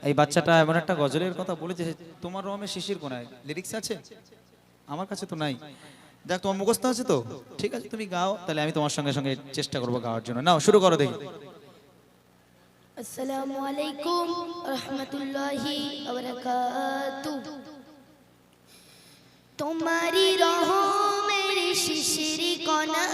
এই বাচ্চাটা এমন একটা গজলের কথা বলেছে, তোমার রমে শিশির কোনায়, লিরিক্স আছে আমার কাছে তো নাই। দেখ তোমার মুখস্থ আছে তো, ঠিক আছে তুমি গাও, তাহলে আমি তোমার সঙ্গে সঙ্গে চেষ্টা করবো গাওয়ার জন্য। নাও শুরু করো দেখি। আসসালামু আলাইকুম রহমতুল্লাহি ওয়া বারাকাতুহু। তোমারি রহমের শিশির কণায়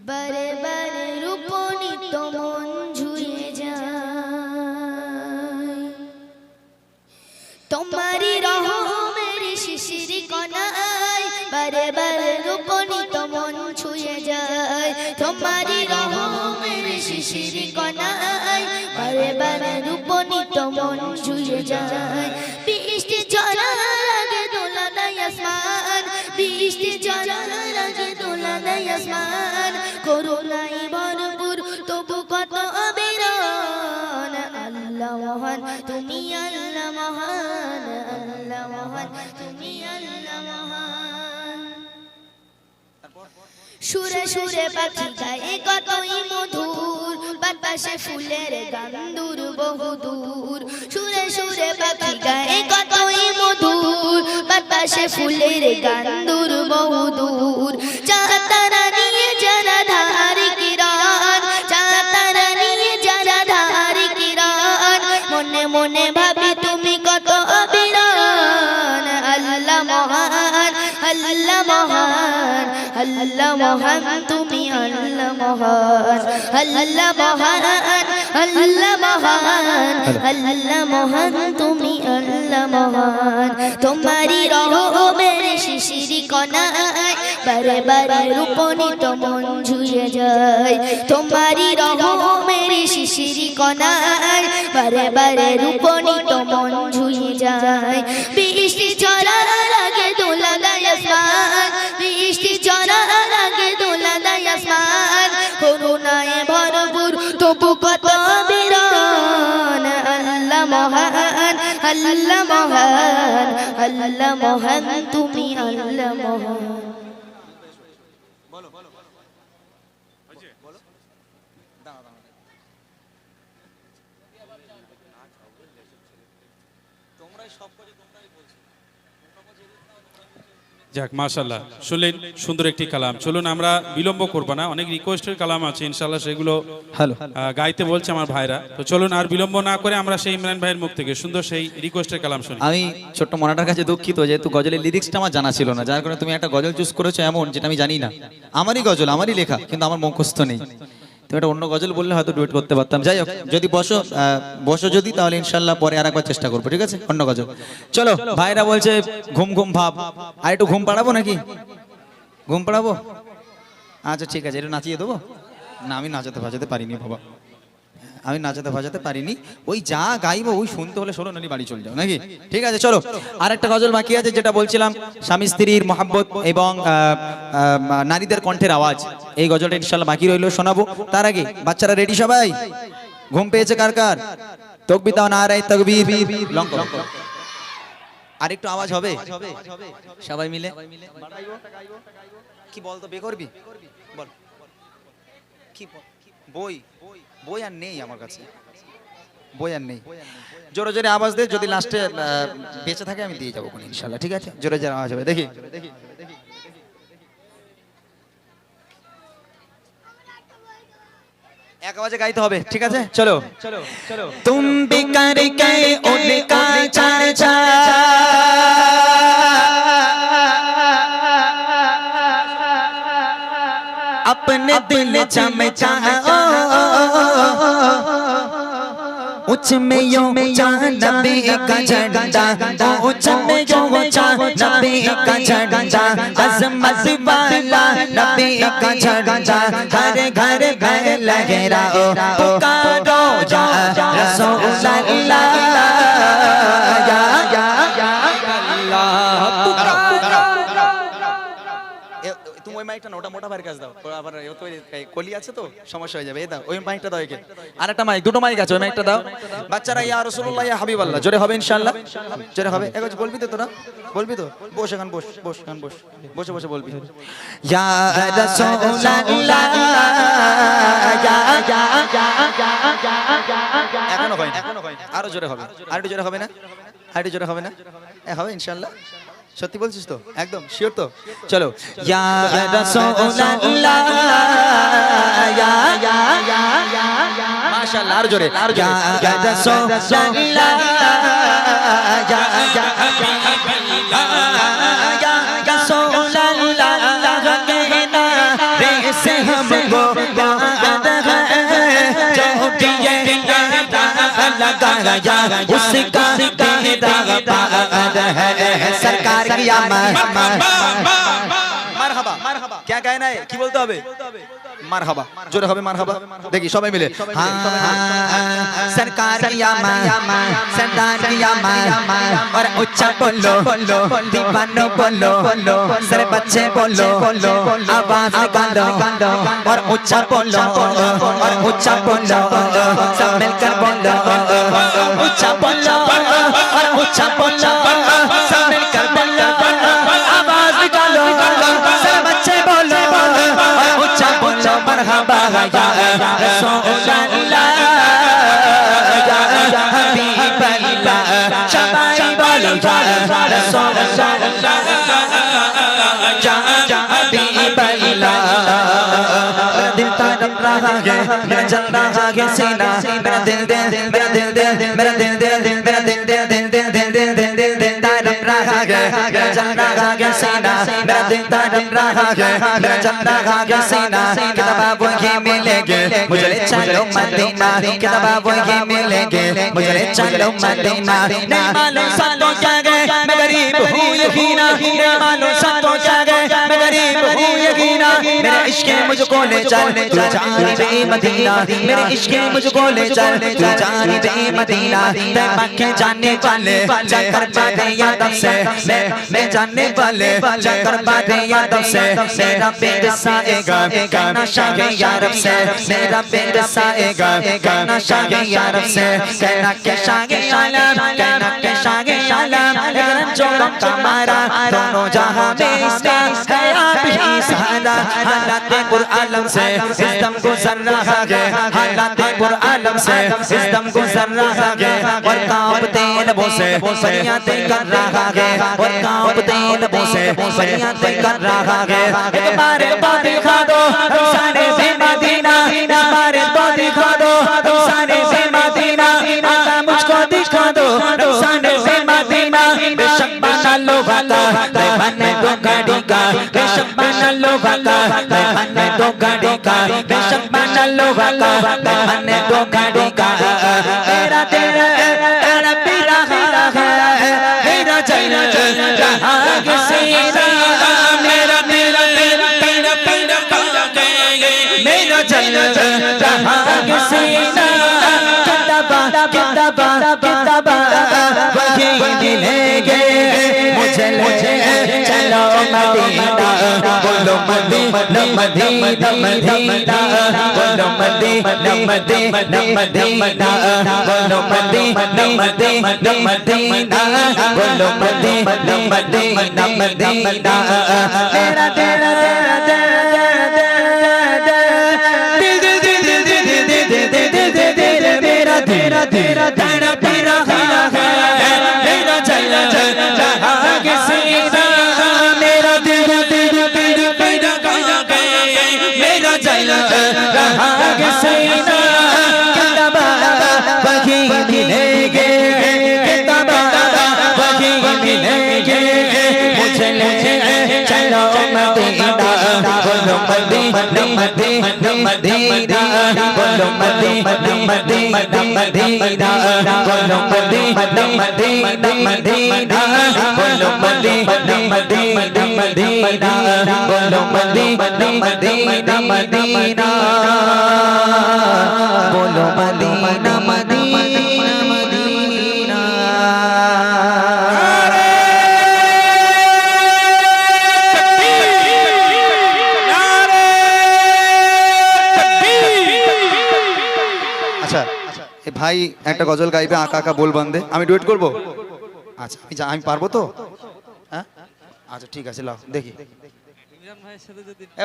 বারে বারে রূপনিত মন ঝুয়ে যায়। তোমারি রহমের শিশির কণায় বারে বারে রূপনিত মন ছুঁয়ে যায়। তোমারি রহমের শিশির কণায় বারে বারে রূপনিত মন ছুঁয়ে যায়। বৃষ্টি ঝরার আগে দোলা দেয় আসমান, বৃষ্টি ঝরার আগে দোলা দেয় আসমান। করুণায় ভরপুর তবু কত অবিরাম। আল্লাহ মহান তুমি, আল্লাহ মহান, আল্লাহ মহান তুমি, আল্লাহ মহান। সুরে সুরে পাখি গায়ে কতই মধুর, বাতাসে ফুলের গান দূর বহুদূর। সুরে সুরে পাখি গায়ে কতই মধুর, বাতাসে ফুলের গান দূর বহুদূর। চাঁতারা নিয়ে যারা ধারি কিরান, চাঁতারা নিয়ে যারা ধারি কিরান। মনে মনে ভাবি তুমি কত অবিরান। আল্লাহ মহান, আল্লাহ মহান, আল্লাহ মহান তুমি, আল্লাহ মহান, আল্লাহ মহান, আল্লাহ মহান, আল্লাহ মহান তুমি, আল্লাহ মহান। তোমারি রহমের শিশির কণায় বারে বারে রূপনিত মন ঝুয়ে যায়। তোমারি রহমের শিশির কণায় বারে বারে রূপনিত মন ঝুয়ে যায়। বৃষ্টি ঝরার আগে দোলা দেয় আসমান, বৃষ্টি ঝরার আগে দোলা দেয় আসমান। করুণায় ভরপুর তবু কত বিরান। আল্লাহ মহান, আল্লাহ মহান, আল্লাহ মহান তুমি, আল্লাহ মহান। যাক মাশাআল্লাহ, শুনলেন সুন্দর একটি কালাম। চলুন আমরা বিলম্ব করব না, অনেক রিকোয়েস্টের কালাম আছে ইনশাআল্লাহ, সেগুলো হ্যালো গাইতে বলছে আমার ভাইরা। তো চলুন আর বিলম্ব না করে আমরা সেই ইমরান ভাইয়ের মুখ থেকে সুন্দর সেই রিকোয়েস্টের কালাম শুনি। আমি ছোট্ট মনাটার কাছে দুঃখিত, যেহেতু গজলের লিরিক্সটা আমার জানা ছিল না, যার কারণে তুমি একটা গজল চুজ করেছো এমন যেটা আমি জানি না। আমারই গজল, আমারই লেখা, কিন্তু আমার মুখস্থ নেই। তুমি একটা অন্য গজল বললে হয়তো ডুয়েট করতে পারতাম। যাই হোক, যদি বসো যদি, তাহলে ইনশাল্লাহ পরে আরেকবার চেষ্টা করবো, ঠিক আছে? অন্য গজল। চলো, ভাইরা বলছে ঘুম ঘুম ভাব, আর একটু ঘুম পাড়াবো নাকি? ঘুম পাড়াবো? আচ্ছা ঠিক আছে, একটু নাচিয়ে দেবো। না আমি নাচাতে ভাজাতে পারিনি বাবা, আমি নাচাতে ভাজাতে পারিনি। ওই যা গাইবো ওই শুনতে হলে শোনো, নালি বাড়ি চলে যাও নাকি? ঠিক আছে চলো, আর একটা গজল বাকি আছে, যেটা বলছিলাম স্বামী স্ত্রীর মহাব্বত এবং নারীদের কণ্ঠের আওয়াজ। এই গজলটা ইনশাল্লাহ বাকি রইলো, শোনাবো। তার আগে বাচ্চারা রেডি সবাই? ঘুম পেয়েছে কার কার? তাকবীর দাও, নারায়ে তাকবীর। আর একটু আওয়াজ হবে সবাই মিলে। কি বলতো বে করবি? বল কি বই? বই আর নেই আমার কাছে, বই আর নেই। জোরে জোরে আওয়াজ দে, যদি লাস্টে বেঁচে থাকে আমি দিয়ে যাবো ইনশাল্লাহ, ঠিক আছে? জোরে জোরে আওয়াজ হবে, দেখি। এক আওয়াজে গাইতে হবে, ঠিক আছে? চলো চলো চলো। তুম भी करके उनका चर्चा अपने दिल चमचाओ, उच में यो नबी का झंडा, उच में यो नबी का झंडा, अज़मत वाला नबी का झंडा, घर घर घर लहराओ, पुकारो या रसूल अल्लाह, या अल्लाह पुकारो। तुम वही মাইকটা না, ওটা মোটা ভাইয়ের কাছে দাও। ও আবার ও তো এই কলি আছে তো সমস্যা হয়ে যাবে। এই দাও, ওই মাইকটা দাও একে। আর একটা মাইক, দুটো মাইক আছে, ওই মাইকটা দাও। বাচ্চারা ইয়া রাসূলুল্লাহ ইয়া হাবিবাল্লাহ জোরে হবে ইনশাআল্লাহ, জোরে হবে। একবার বলবি তো তোরা, বলবি তো? বস এখান, বস বস এখান, বস, বসে বসে বলবি। ইয়া রাসূলুল্লাহ এখনো হয় না, আরো জোরে হবে, আর একটু জোরে হবে না, আর একটু জোরে হবে না? হবে ইনশাআল্লাহ। সত্যি বলছিস তো? একদম শিওর তো? চলো। ইয়া রাসূলুল্লাহ মাশাআল্লাহ, আর জোরে, আর জোরে। ইয়া রাসূলুল্লাহ ইয়া রাসূলুল্লাহ कहना रे से हमको याद है जो दिए लगाया उसका दीदा पाद है सरकार की মারহাবা। क्या कहना है? কি বলতে হবে? মারহাবা, জোরে হবে মারহাবা। দেখি সবাই মিলে। सरकार की सरदार की और उच्चा बोलो दीवानो बोलो सर बच्चे बोलो आवाज निकालो और उच्चा बोलो और उच्चा बोलो सब मिलकर बोलो उच्चा बोलो और उच्चा बोलो सब मिलकर बोलो आवाज निकालो सर बच्चे बोलो और उच्चा बोलो मरहबा या रसूलुल्लाह या हबीबल्लाह शबाई बोलो या रसूलुल्लाह या हबीबल्लाह दिल तड़प रहा है मेरा जल रहा है सीना मेरा दिल मेरा दिल मेरा दिल मेरा दिल तड़प रहा है मेरा जल रहा है सीना मेरा दिल तड़प रहा है मेरा जल रहा है सीना किताब वही मिलेंगे मुझे चलो मदीना किताब वही मिलेंगे मुझे चलो मदीना नहीं मालूम सालों क्या गए मैं गरीब हूँ यकीना नहीं मालूम सालों क्या गए मैं गरीब हूँ यकीना मेरे इश्क मुझको ले चल तू जानिबे मदीना मेरे इश्क मुझको ले चल तू जानिबे मदीना मक्के जाने वाले जाकर बातें यादों से मैं जानने वाले जाकर बातें यादों से मेरा पेट साएगा कहना शाह यारब से मेरा पेट साएगा कहना शाह यारब से कहना के शाह आलम कहना के शाह आलम अगर जो हमारा दोनों जहां में इसका है आप ही सहारा हालात पुरआलम से इस दम गुजर रहा है हालात पुरआलम से इस दम गुजर रहा है और कांपते लबों से फरियादें कर रहा है और कांपते लबों से फरियादें कर रहा है एक बार तो दिखा दो सारे से मदीना बारे तो दिखा दो सारे से मदीना मुझको दिखा दो सारे से मदीना बेशक बना लोगा का बने दो गाड़ी का बेशक बना लोगा का बने दो गाड़ी का बेशक बना लोगा का बने दो गाड़ी का तेरा तेरा तेरा पीरा है मेरा चैना जहां के सीना मेरा मेरा मेरा पीरा पीरा मेरा चैना जहां के सीना किताबा किताबा किताबा वही मिलेंगे मुझे चलो मदीना बोलो मदीना मदीना मदीना बोलो मदीना मदीना मदीना बोलो मदीना मदीना मदीना बोलो मदीना मदीना मदीना तेरा तेरा तेरा तेरा तेरा तेरा मेरा चला जहां के सीना मेरा दिल दिल दिल पैदा मेरा चला जहां के सीना किताबा वही मिलेंगे किताबा वही मिलेंगे मुझे चलो मदीना बोलो मदीना मदीना मदीना बोलो मदीना मदीना मदीना बोलो मदीना मदीना मदीना बोलो मदीना मदीना मदीना बोलो मदीना मदीना मदीना बोलो मदीना मदीना मदीना আচ্ছা এ ভাই একটা গজল গাইবে আঁকা আঁকা বোল বান্ধে, আমি ডুয়েট করব? আচ্ছা আমি পারবো তো? হ্যাঁ আচ্ছা ঠিক আছে, লাও দেখি।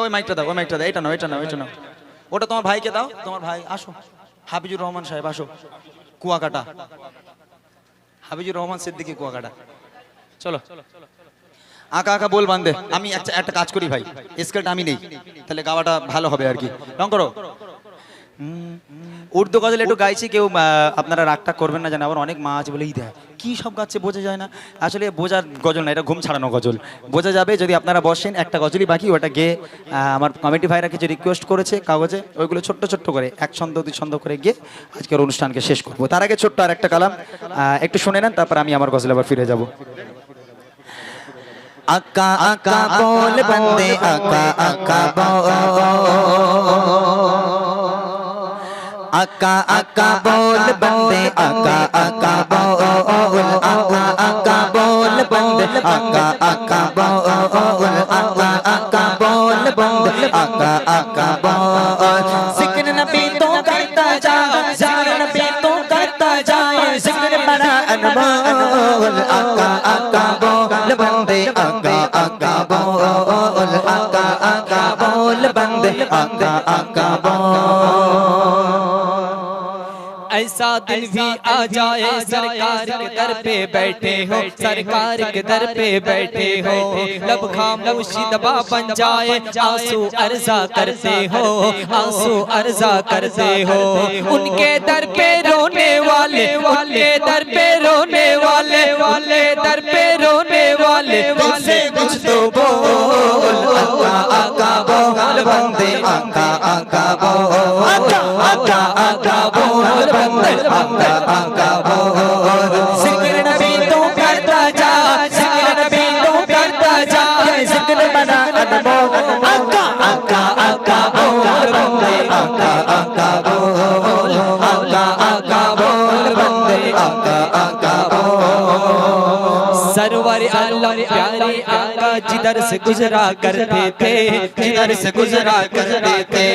ওই মাইকটা দাও, ওই মাইকটা দাও, এটা নাও, এটা নাও, এটা নাও, ওটা তোমার ভাইকে দাও, তোমার ভাই আসো, হাফিজুর রহমান সাহেব আসো, কুয়াকাটা, হাফিজুর রহমান সিদ্দিকী কুয়াকাটা। চলো আঁকা আঁকা বোল বান্ধে। আমি একটা কাজ করি ভাই, স্কেলটা আমি নেই, তাহলে গাওয়াটা ভালো হবে আর কি। রং করো। উর্দু গজল একটু গাইছি, কেউ আপনারা রাগটা করবেন না, জানে আবার অনেক মা আছে বলে এই দেয় কি সব গাচ্ছে বোঝা যায় না, আসলে বোঝার গজল না, এটা ঘুম ছাড়ানো গজল, বোঝা যাবে যদি আপনারা বসেন। একটা গজলই বাকি, ওটা গিয়ে আমার কমিটি ভাইরা কিছু রিকোয়েস্ট করেছে কাগজে, ওইগুলো ছোট্ট ছোট্ট করে এক ছন্দ দুই ছন্দ করে গিয়ে আজকের অনুষ্ঠানকে শেষ করবো। তার আগে ছোট্ট আর একটা কালাম একটু শুনে নেন, তারপর আমি আমার গজলে আবার ফিরে যাব। আকা আকা বল বন্দে আকা আকা বল, আকা আকা বল বন্দে আকা আকা বল, আকা আকা বল বন্দে আকা আকা বল, আকা আকা বল বন্দে আকা আকা বল। जिक्र नबी तो करता जा, जिक्र नबी तो करता जाए, जिक्र बड़ा अनमोल। आका आका बोल बंदे आका आका बोल, आका आका बोल बंदे आका आका बोल। ऐसा दिन भी आ जाए सरकार के दर पे बैठे हो, सरकार के दर पे बैठे हो, लब खामोशी दबा बन जाए, आंसू अर्जा करते हो, आंसू अर्जा करते हो। उनके दर पे रोने वाले, उनके दर पे रोने वाले, उनके दर पे रोने वाले, से कुछ तो बोल। आका आका बोल बंदे आका आका बोल, आका आका बोल बंदे आका आका बोल। जिक्र नबी तो करता जा, जिक्र नबी तो करता जा, जिक्र बना अनमोल। आका आका आका बोल बंदे आका आका बोल, आका आका बोल बंदे आका आका बोल। सरवर आलम प्यारे आका जिधर से गुजरा करते थे, जिधर से गुजरा करते थे,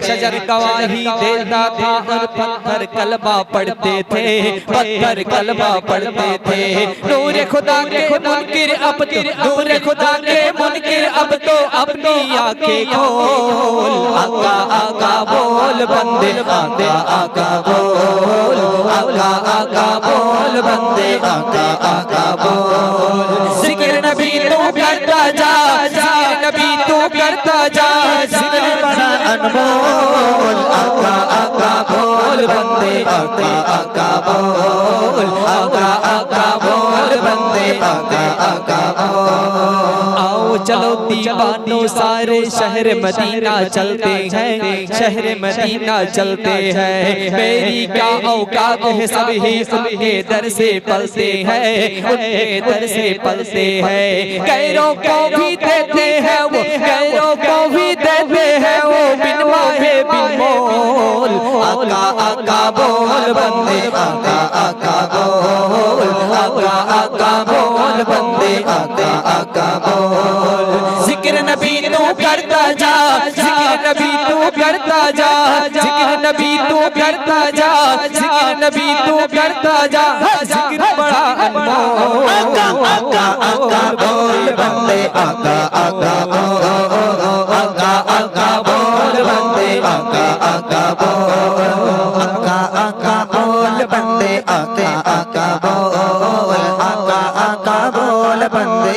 शजर गवाही देता था और पत्थर कलमा पढ़ते थे, पत्थर कलमा पढ़ते थे। नूर खुदा के मुनकिर अब तो, नूर खुदा के मुनकिर अब तो अपनी आंखें खोल। आका आका बोल बंदे बंदे आका बोल, आका आका बोल बंदे आका आका बोल। जिक्र नबी तो करता जा, जिक्र नबी तो करता जा, जिक्र बड़ा अनमोल। आका आका बोल बंदे आका आका बोल, आका आका बोल बंदे आका आका बोल। आओ चलो दीवानो सारे शहर मदीना चलते हैं, शहर मदीना चलते हैं। मेरी क्या औकात है, सब ही उनके दर से पलते हैं, उनके दर से पलते हैं। गैरों को भी देते हैं वो, गैरों को भी देते हैं वो, बिन माहे बिन मोल। आका आका बोल बंदे आका आका बोल, आका आका बोल बंदे आका आका बोल। जिक्र नबी तू करता जा, जिक्र नबी तू करता जा, जिक्र नबी तू करता जा, जिक्र नबी तू करता जा, जिक्र बड़ा अनमोल। आका आका आका बोल बंदे आका आका बोल, आका आका बोल बंदे आका आका बोल, आका आका बोल बंदे आका आका बोल, आका आका बोल बंदे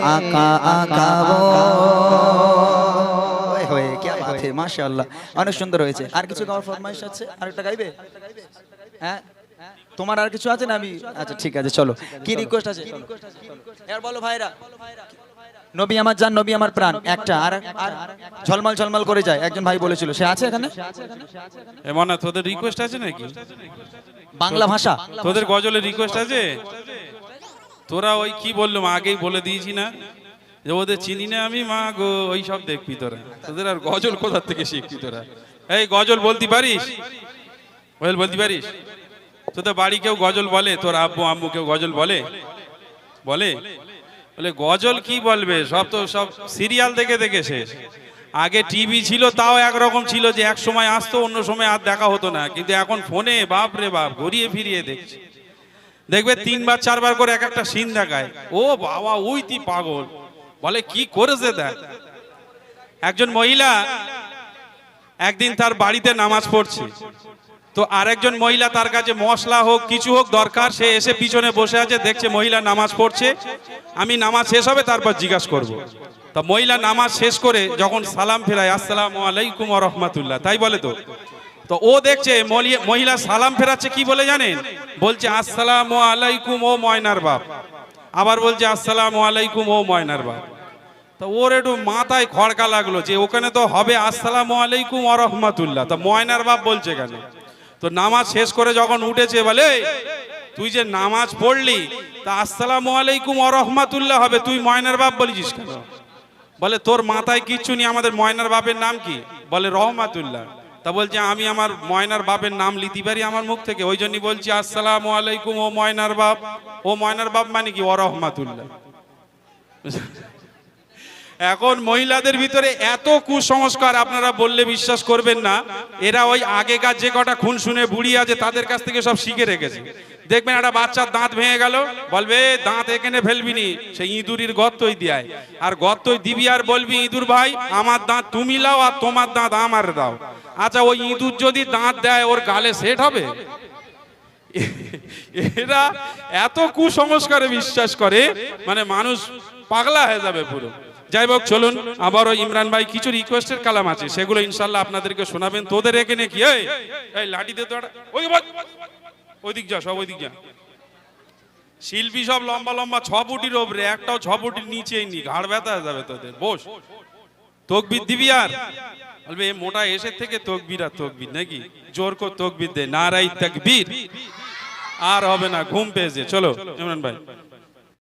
आका आका बोल। হয়ে কি বাত है, মাশাআল্লাহ অনেক সুন্দর হয়েছে। আর কিছু গাওয়ার ফরমাইশ আছে? আরেকটা গাইবে? হ্যাঁ তোমার আর কিছু আছে না? আমি আচ্ছা ঠিক আছে চলো। কি রিকোয়েস্ট আছে এবার বলো ভাইরা। নবী আমার জান, নবী আমার প্রাণ, একটা আর ঝলমল ঝলমল করে যায়, একজন ভাই বলেছিল, সে আছে এখানে? এমন না, তোদের রিকোয়েস্ট আছে নাকি? বাংলা ভাষা তোদের গজলের রিকোয়েস্ট আছে? তোরা ওই কি বললো, আগেই বলে দিয়েছি না যে ওদের চিনি না আমি, মা গো ওই সব দেখবি তোরা। তোদের আর গজল কোথা থেকে শিখবি তোরা? এই গজল বলতে পারিস? গজল বলতে পারিস? তোদের বাড়ি কেউ গজল বলে? তোর আব্বু আম্মু কেউ গজল বলে? বলে? বলে গজল কি বলবে, সব তো সব সিরিয়াল দেখে দেখে শেষ। আগে টিভি ছিল তাও একরকম ছিল যে এক সময় আসতো অন্য সময় আর দেখা হতো না, কিন্তু এখন ফোনে বাপ রে বাপ ঘুরিয়ে ফিরিয়ে দেখছে। দেখবে 3 বার 4 বার করে এক একটা সিন দেখায়, ও বাবা ওই তুই পাগল, বলে কি করেছে দেখ। একজন মহিলা একদিন তার বাড়িতে নামাজ পড়ছে, তো আরেকজন মহিলা তার কাছে মশলা হোক কিছু হোক দরকার, সে এসে পিছনে বসে আছে, দেখছে মহিলা নামাজ পড়ছে, আমি নামাজ শেষ হবে তারপর জিজ্ঞাসা করব। তা মহিলা নামাজ শেষ করে যখন সালাম ফেরায়, আসসালামু আলাইকুম ওয়া রাহমাতুল্লাহ, তাই বলে তো। তো ও দেখছে মহিলা সালাম ফেরাচ্ছে কি বলে জানেন, বলছে আসসালামু আলাইকুম ও ময়নার বাপ, আবার বলছে আসসালামু আলাইকুম ও ময়নার বাপ। তো ওর একটু মাথায় খড়কা লাগলো যে ওখানে তো হবে আসসালামু আলাইকুম ওয়া রাহমাতুল্লাহ, তা ময়নার বাপ বলছে কেন। তো নামাজ শেষ করে যখন উঠেছে বলে, তুই যে নামাজ পড়লি তা আসসালামু আলাইকুম ওয়া রাহমাতুল্লাহ হবে, তুই ময়নার বাপ বলিস কেন। বলে তোর মাথায় কিচ্ছু নেই, আমাদের ময়নার বাপের নাম কি, বলে রহমাতুল্লাহ। তা বলছে আমি আমার ময়নার বাপের নাম লিতে পারি আমার মুখ থেকে, ওই জন্যই বলছি আসসালামু আলাইকুম ও ময়নার বাপ। ও ময়নার বাপ মানে কি, ও রহমাতুল্লাহ। এখন মহিলাদের ভিতরে এত কুসংস্কার আপনারা বললে বিশ্বাস করবেন না, এরা ওই আগেকার যে কটা খুন শুনে বুড়ি আছে তাদের কাছ থেকে সব শিখে রেখেছে। দেখবেন একটা বাচ্চার দাঁত ভেঙে গেল, বলবে দাঁত এখানে ফেলবি নি, সেই ইঁদুরির গর্তই দিয়ায়, আর গর্তই দিবি আর বলবি ইঁদুর ভাই আমার দাঁত তুমি লাও আর তোমার দাঁত আমার দাও। আচ্ছা ওই ইঁদুর যদি দাঁত দেয় ওর গালে সেট হবে? এরা এত কুসংস্কারে বিশ্বাস করে, মানে মানুষ পাগলা হয়ে যাবে পুরো। যাই হোক চলুন, আবারও ইমরান ভাই কিছু রিকোয়েস্টের কালাম আছে, সেগুলো ইনশাল্লাহ আপনাদেরকে শোনাবেন। তোদের এখানে কি এই লাঠি দে তো, ওইদিক যা, সব ওইদিক যা। শিল্পী সব লম্বা লম্বা 6 ফুটির ওপরে, একটাও 6 ফুটির নিচেই নি, ঘাড় ব্যথা হয়ে যাবে তোদের। বস, তকবির দিবি আর বলবে এ মোটা এসের থেকে তকবির আর তকবির নাকি, জোর কর তকবির দে, নারাই তাকবীর। আর হবে না, ঘুম পেয়েছে। চলো ইমরান ভাই।